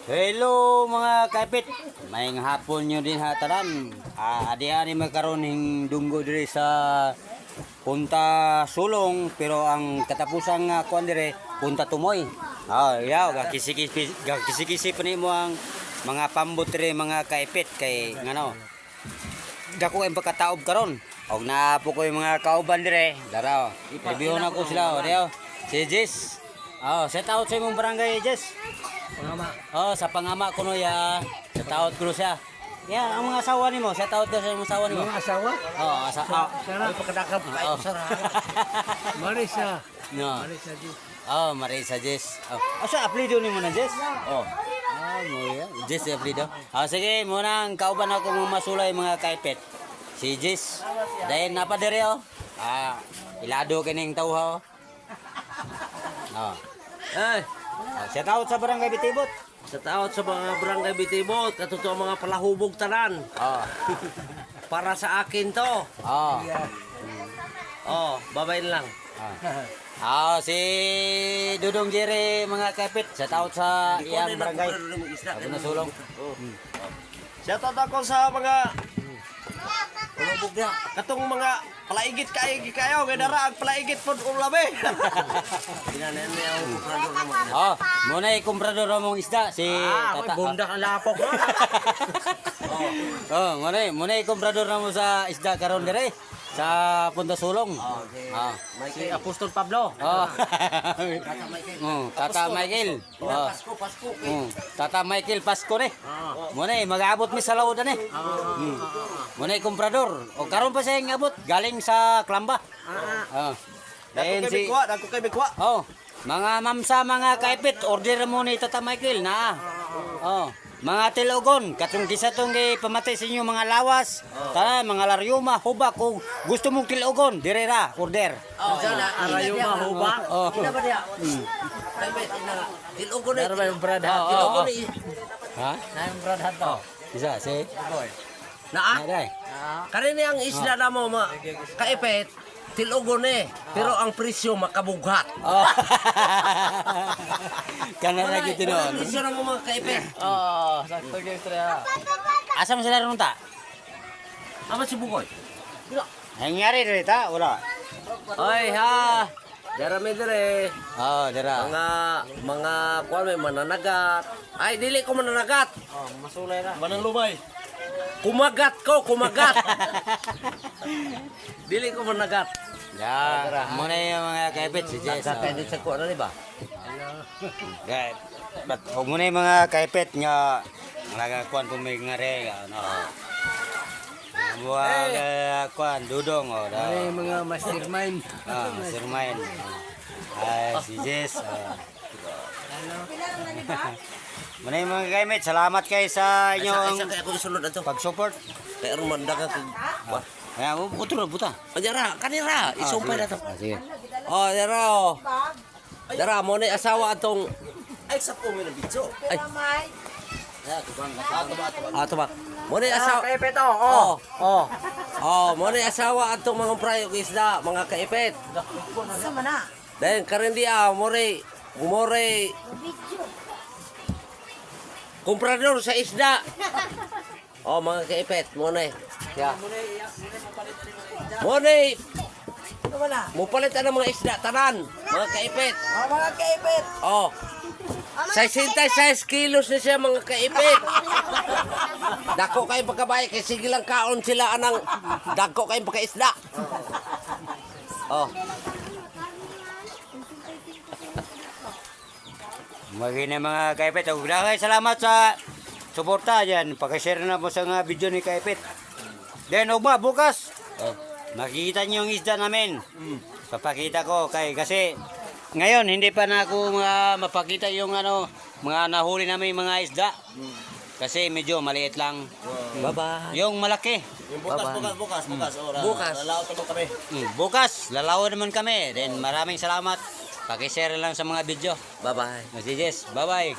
Hello mga kaipit. Maayong hapon nyo din hataran. Adi-ani magkaroon ng dunggo diri sa Punta Sulong pero ang katapusang kuan dire Punta Tumoy. Yaw gakisi-kisi pa nimo ang mga pambot dire mga kaipit kay ngano. Dako ang pagkataob karon. Og naa po ko yung mga kauban dire. Dara. Review na ko sila o si Jess. Set out sa imong barangay Jess. Pangama. Sa pangama ko no ya. Set out ko siya. Ya, ang mga asawa nimo, set out daw sa mga asawa nimo. Mga asawa? Asawa. Sarap pagkadakap kay sarap. Marisa. No. Marisa di. Marisa Jess. Asa apelyido nimo na Jess? Mo ya. Jess apelyido. Sige, muna ang kauban ako mga masulay mga kaipet. Si Jess. Dahil napadere ilado kining tawha. Set out sa barangay Bitibot. Sa taot sa mga barangay Bitibot, katuto ang mga palahubog tanan. Para sa akin to. Babay na lang. Si Dudong Jerry mga kapit. Set out sa iyang barangay. Ako na sulong. Shout out ako sa mga palahubog niya. Katong mga palaigit kayo, may dara ang palaigit po ulabi. Ginanan niya ang kumprador naman. Muna kumprador mong isda si Tata. Bundak ang lapok. Muna kumprador mo sa isda karon dire sa Punta Sulong. Si Apostol Pablo. Tata Michael. Pasko. Tata Michael Pasko ni. Muna mag-aabot mi sa lawdan ni. Muna kumprador. O karon pa siya abot galing sa Klamba. Dayon si Dako kay Bikwa. mga mamsa mga kaipit order mo ni Tata Michael na. Mga tilogon, katong kisa tong pamatay sa inyo mga lawas, mga laryuma, hubak, kung gusto mong tilogon, direra, order. Arayuma hubak. Ina ba dia? Tilogon ni. Pero yung brad hat. Tilogon ni. Na yung brad hat to. Isa, si? Naa? Aday. Karini ang isla na mo kaipet. Tilogon ni. Pero ang presyo makabughat. Kana lagi tinon. Presyo na mo mga kaipet. Sakto guys ya. Asa mo sila ron ta? Ama si Bukoy. Nangyari diri ta? Wala. Oy ha. Dara mi dire. Dira. Mga kuan may mananagat. Ay dili ko mananagat. Masulay na. Manang lumay. Kumagat. Dili ko managat. Muna yung mga kaipit si Jess. Depende sa kuan ni ba? Muna yung mga kaipit nga nagakuan po may ngare. Buwag kuan, dudong. Ay mga mastermind. Mastermind. Si Jess. Muna yung mga kaipit, salamat kayo sa inyong Kaya ako isulod ato. pag-support. Kaya rumandag ako. Buto na. Dara, kanira. Isumpay na to. Sige. Dara. Dara, mo ni asawa atong. Ay, sa po may nabidyo. Ay. Tubak. Mo ni asawa. Kaipet Mo ni asawa atong mga prayo isda, mga kaipet. Sama na. Dahil karon dia more kumprador sa isda. Mga kaipet, mo ni. Mo ni. Mupalit ang mga isda tanan, mga kaipet. Mga kaipit. 66 kilos na siya mga kaipit. Dako kayo pagkabay kay sige lang kaon sila anang dako kayo pagkaisda. Magina mga kaipit. Daghang salamat sa suporta dyan. Pag-share na po sa video ni kaipit. Then bukas. Makikita niyo yung isda namin. Papakita ko kasi ngayon hindi pa na ako mapakita yung mga nahuli namin mga isda. Kasi medyo maliit lang. Bye-bye. Yung malaki. Yung bukas. Bukas. Lalaot naman kami. Bukas, lalawan naman kami. Then maraming salamat. Paki-share lang sa mga video. Bye-bye. Messages. Bye-bye.